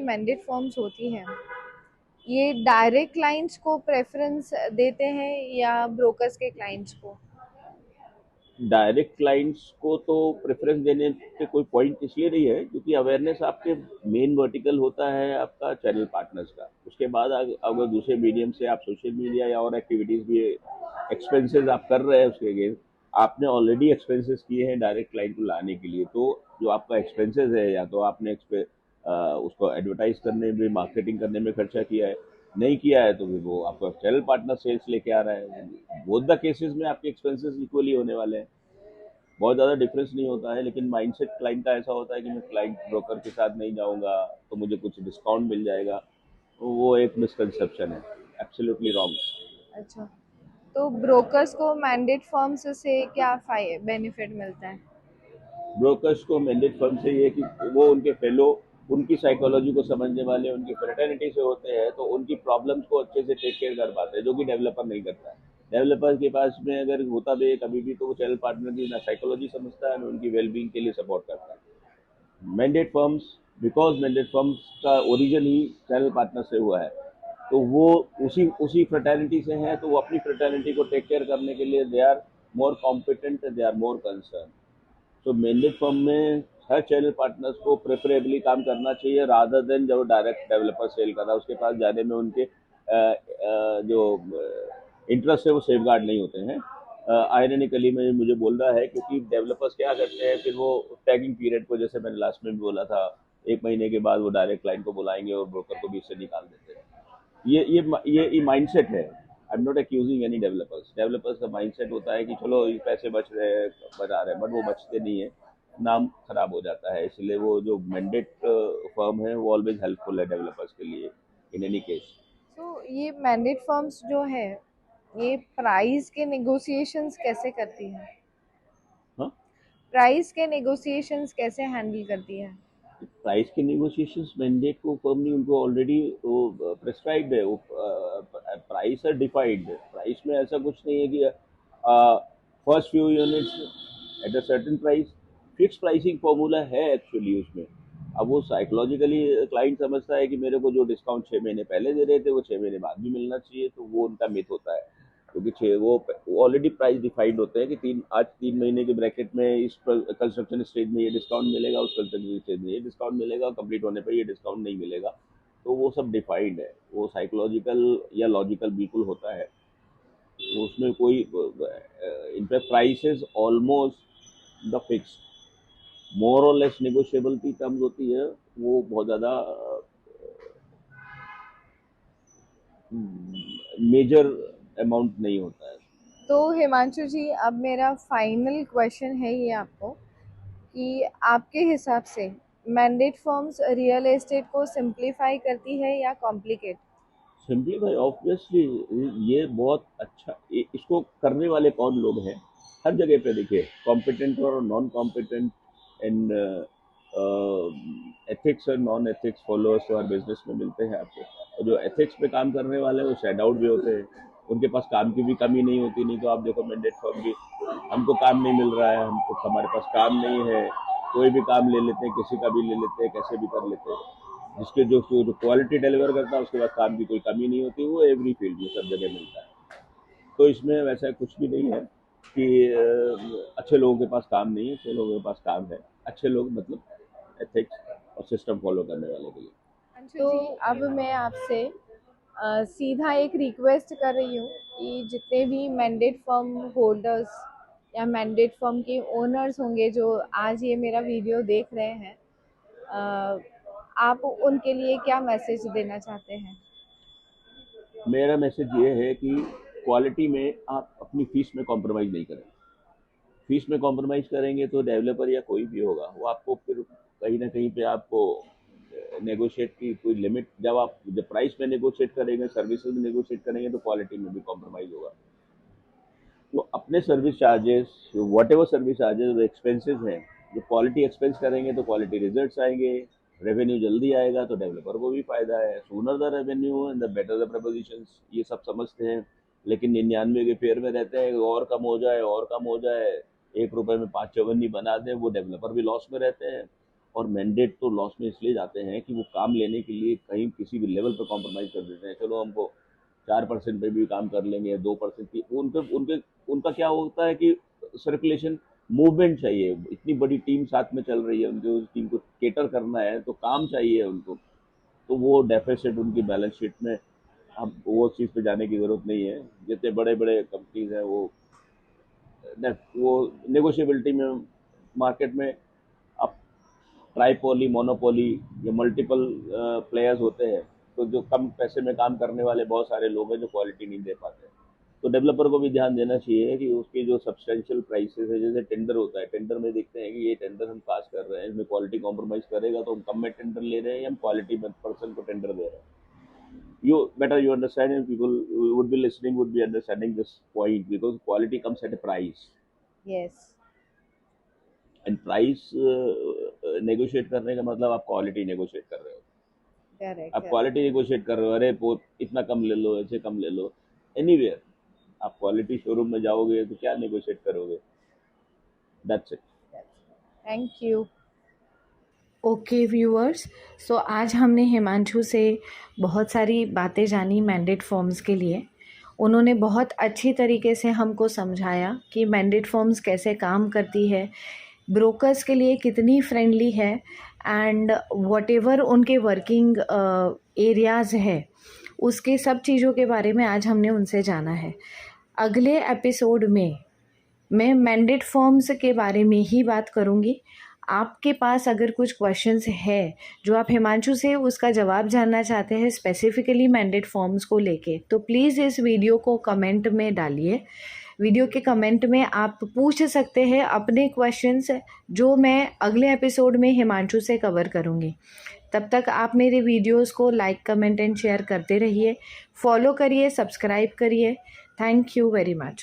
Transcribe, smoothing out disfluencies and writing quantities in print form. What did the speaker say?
ये mandate firms होती हैं, ये डायरेक्ट क्लाइंट्स को प्रेफरेंस देते हैं या ब्रोकर्स के क्लाइंट्स को? डायरेक्ट क्लाइंट्स को तो प्रेफरेंस देने पे कोई पॉइंट इसलिए नहीं है क्योंकि अवेयरनेस आपके मेन वर्टिकल होता है आपका चैनल पार्टनर्स का। उसके बाद अगर दूसरे मीडियम से आप सोशल मीडिया या और एक्टिविटीज भी एक्सपेंसेस आप कर रहे हैं उसके अगेंस्ट, आपने ऑलरेडी एक्सपेंसेस किए हैं डायरेक्ट क्लाइंट को लाने के लिए, तो जो आपका एक्सपेंसेस है या तो आपने उसको एडवर्टाइज करने में मार्केटिंग करने में खर्चा किया है, नहीं किया है तो फिर वो आपका चैनल पार्टनर सेल्स लेके आ रहा है। बोथ द केसेस में आपके एक्सपेंसेस इक्वली होने वाले हैं, बहुत ज़्यादा डिफरेंस नहीं होता है। लेकिन माइंडसेट क्लाइंट का ऐसा होता है कि मैं क्लाइंट ब्रोकर के साथ नहीं जाऊंगा तो मुझे कुछ डिस्काउंट मिल जाएगा, तो वो एक मिसकंसेप्शन है, एब्सोल्युटली रॉन्ग। अच्छा, तो ब्रोकर्स को मैंडेट फर्म्स से क्या बेनिफिट मिलता है? ब्रोकर्स को मैंडेट फर्म से ये है कि वो उनके फेलो, उनकी साइकोलॉजी को समझने वाले उनकी फ्रेटर्निटी से होते हैं, तो उनकी प्रॉब्लम्स को अच्छे से टेक केयर कर पाते हैं, जो कि डेवलपर नहीं करता है। डेवलपर के पास में अगर होता भी है कभी भी, तो वो चैनल पार्टनर की ना साइकोलॉजी समझता है ना उनकी वेलबींग के लिए सपोर्ट करता है। Mandate firms, because mandate firms का ओरिजिन ही चैनल पार्टनर से हुआ है, तो वो उसी उसी फ्रेटर्निटी से हैं, तो वो अपनी फ्रेटर्निटी को टेक केयर करने के लिए they are more competent, they are more concern. तो मैंडेट फर्म में हर चैनल पार्टनर्स को प्रेफरेबली काम करना चाहिए रादर देन जो डायरेक्ट डेवलपर सेल कर रहा है उसके पास जाने में उनके जो इंटरेस्ट है वो सेफ गार्ड नहीं होते हैं। आयरनिकली में मुझे बोल रहा है क्योंकि डेवलपर्स क्या करते हैं फिर वो टैगिंग पीरियड को, जैसे मैंने लास्ट में भी बोला था, 1 महीने के बाद वो डायरेक्ट क्लाइंट को बुलाएंगे और ब्रोकर को भी इससे निकाल देते हैं। ये माइंडसेट है। I am not accusing any developers, developers का माइंडसेट होता है कि चलो ये पैसे बच रहे हैं, बचा रहे हैं, बट वो बचते नहीं है, नाम खराब हो जाता है। इसलिए वो जो मैंडेट फर्म है वो ऑलवेज हेल्पफुल है डेवलपर्स के लिए इन एनी केस। तो ये मैंडेट फर्म्स जो है, ये प्राइस के नेगोशिएशंस कैसे करती है? हाँ, प्राइस के नेगोशिएशंस कैसे हैंडल करती है? प्राइस के निगोशिएशंस मैंडेट को फर्म नहीं, उनको ऑलरेडी वो प्रेस्क्राइब्ड है, वो प्राइस है डिफाइंड। प्राइस में ऐसा कुछ नहीं है कि first few units at a certain price, fix pricing formula है एक्चुअली उसमें। अब वो साइकोलॉजिकली क्लाइंट समझता है कि मेरे को जो डिस्काउंट 6 महीने पहले दे रहे थे वो 6 महीने बाद भी मिलना चाहिए, तो वो उनका मिथ होता है। क्योंकि वो ऑलरेडी प्राइस डिफाइंड होते हैं कि 3 महीने के ब्रैकेट में इस कंस्ट्रक्शन स्टेज में ये डिस्काउंट मिलेगा, उस कंस्ट्रक्शन स्टेज में ये डिस्काउंट मिलेगा, कंप्लीट होने पर ये डिस्काउंट नहीं मिलेगा। तो वो सब डिफाइंड है, वो साइकोलॉजिकल या लॉजिकल बिल्कुल होता है। उसमें कोई in fact price is almost the fix, more और लेस नेगोशिएबल की टर्म्स होती है, वो बहुत ज़्यादा मेजर अमाउंट नहीं होता है। तो हिमांशु जी, अब मेरा फाइनल क्वेश्चन है ये आपको, कि आपके हिसाब से मैंडेट फर्म्स रियल एस्टेट को सिंप्लीफाई करती है या कॉम्प्लिकेट? सिंपली भाई ऑब्वियसली ये बहुत अच्छा, इसको करने वाले कौन लोग हैं? हर जगह पे देखिए, कॉम्पिटेंट और नॉन कॉम्पिटेंट एंड एथिक्स और नॉन एथिक्स फॉलोअर्स तो हर बिजनेस में मिलते हैं आपको। और जो एथिक्स पे काम करने वाले हैं वो शेड आउट भी होते हैं, उनके पास काम की भी कमी नहीं होती। नहीं तो आप देखो मैंडेट फर्म भी, हमको काम नहीं मिल रहा है, हमको हमारे पास काम नहीं है, कोई भी काम ले लेते हैं, किसी का भी ले लेते हैं, कैसे भी कर लेते हैं। जिसके जो क्वालिटी डिलीवर करता है उसके पास काम की कोई कमी नहीं होती, वो एवरी फील्ड में सब जगह मिलता है। तो इसमें वैसा कुछ भी नहीं है कि अच्छे लोगों के पास काम नहीं है, अच्छे लोगों के पास काम है। अच्छे लोग मतलब एथिक्स और सिस्टम फॉलो करने वाले के लिए। तो अब मैं आपसे सीधा एक रिक्वेस्ट कर रही हूँ कि जितने भी मैंडेट फर्म होल्डर्स या मैंडेट फर्म के ओनर्स होंगे जो आज ये मेरा वीडियो देख रहे हैं, अ, आप उनके लिए क्या मैसेज देना चाहते हैं? मेरा मैसेज ये है कि क्वालिटी में आप अपनी फीस में कॉम्प्रोमाइज़ नहीं करें। फीस में कॉम्प्रोमाइज़ करेंगे तो डेवलपर या कोई भी होगा वो आपको फिर कहीं ना कहीं पे आपको नेगोशिएट की कोई लिमिट, जब प्राइस में नेगोशिएट करेंगे, सर्विसेज में नेगोशिएट करेंगे, तो क्वालिटी में भी कॉम्प्रोमाइज़ होगा। तो अपने service charges, what ever service charges expenses हैं, जो क्वालिटी एक्सपेंस करेंगे तो क्वालिटी रिजल्ट्स आएंगे, रेवेन्यू जल्दी आएगा तो डेवलपर को भी फायदा है। Sooner the revenue and the better the preposition, ये सब समझते हैं। लेकिन 99 के फेयर में रहते हैं, और कम हो जाए और कम हो जाए, 1 रुपए में 5 चवन्नी बना दें, वो डेवलपर भी लॉस में रहते हैं। और मैंडेट तो लॉस में इसलिए जाते हैं कि वो काम लेने के लिए कहीं किसी भी लेवल पर कॉम्प्रोमाइज़ कर देते हैं। चलो हमको 4% पे भी काम कर लेंगे, 2% की उनके उनके उनका क्या होता है कि सर्कुलेशन मूवमेंट चाहिए, इतनी बड़ी टीम साथ में चल रही है, उनको उस टीम को केटर करना है तो काम चाहिए उनको। तो वो डेफिसिट उनकी बैलेंस शीट में, अब वो चीज़ पे जाने की ज़रूरत नहीं है। जितने बड़े बड़े कंपनीज हैं वो नेगोशिएबिलिटी में मार्केट में अब ट्राईपोली, मोनोपोली या मल्टीपल प्लेयर्स होते हैं, तो जो कम पैसे में काम करने वाले बहुत सारे लोग हैं जो क्वालिटी नहीं दे पाते। तो डेवलपर को भी ध्यान देना चाहिए कि उसकी जो सब्सटेंशियल प्राइसेस है, जैसे टेंडर होता है, टेंडर में देखते हैं कि ये टेंडर हम पास कर रहे हैं, इसमें क्वालिटी कॉम्प्रोमाइज़ करेगा तो हम कम में टेंडर ले रहे हैं या हम क्वालिटी में पर्सन को टेंडर दे रहे हैं। You understand, and people who would be listening would be understanding this point, because quality comes at a price, yes, and price negotiate करने का मतलब आप क्वालिटी negotiate कर रहे हो। करेक्ट आप करेक्ट। क्वालिटी negotiate कर रहे हो, अरे वो इतना कम ले लो, ऐसे कम ले लो, एनीवेयर आप क्वालिटी शोरूम में जाओगे तो क्या negotiate करोगे? That's it. Thank you. Okay viewers, so आज हमने हिमांशु से बहुत सारी बातें जानी मैंडेट फॉर्म्स के लिए। उन्होंने बहुत अच्छी तरीके से हमको समझाया कि मैंडेट फॉर्म्स कैसे काम करती है, ब्रोकर्स के लिए कितनी फ्रेंडली है, एंड वॉटेवर उनके वर्किंग एरियाज़ है उसके सब चीज़ों के बारे में आज हमने उनसे जाना है। अगले एपिसोड में मैं मैंडेट फॉर्म्स के बारे में ही बात करूँगी। आपके पास अगर कुछ क्वेश्चंस है जो आप हिमांशु से उसका जवाब जानना चाहते हैं स्पेसिफिकली मैंडेट फॉर्म्स को लेके, तो प्लीज़ इस वीडियो को कमेंट में डालिए। वीडियो के कमेंट में आप पूछ सकते हैं अपने क्वेश्चंस, जो मैं अगले एपिसोड में हिमांशु से कवर करूँगी। तब तक आप मेरे वीडियोस को लाइक, कमेंट एंड शेयर करते रहिए, फॉलो करिए, सब्सक्राइब करिए। Thank you very much.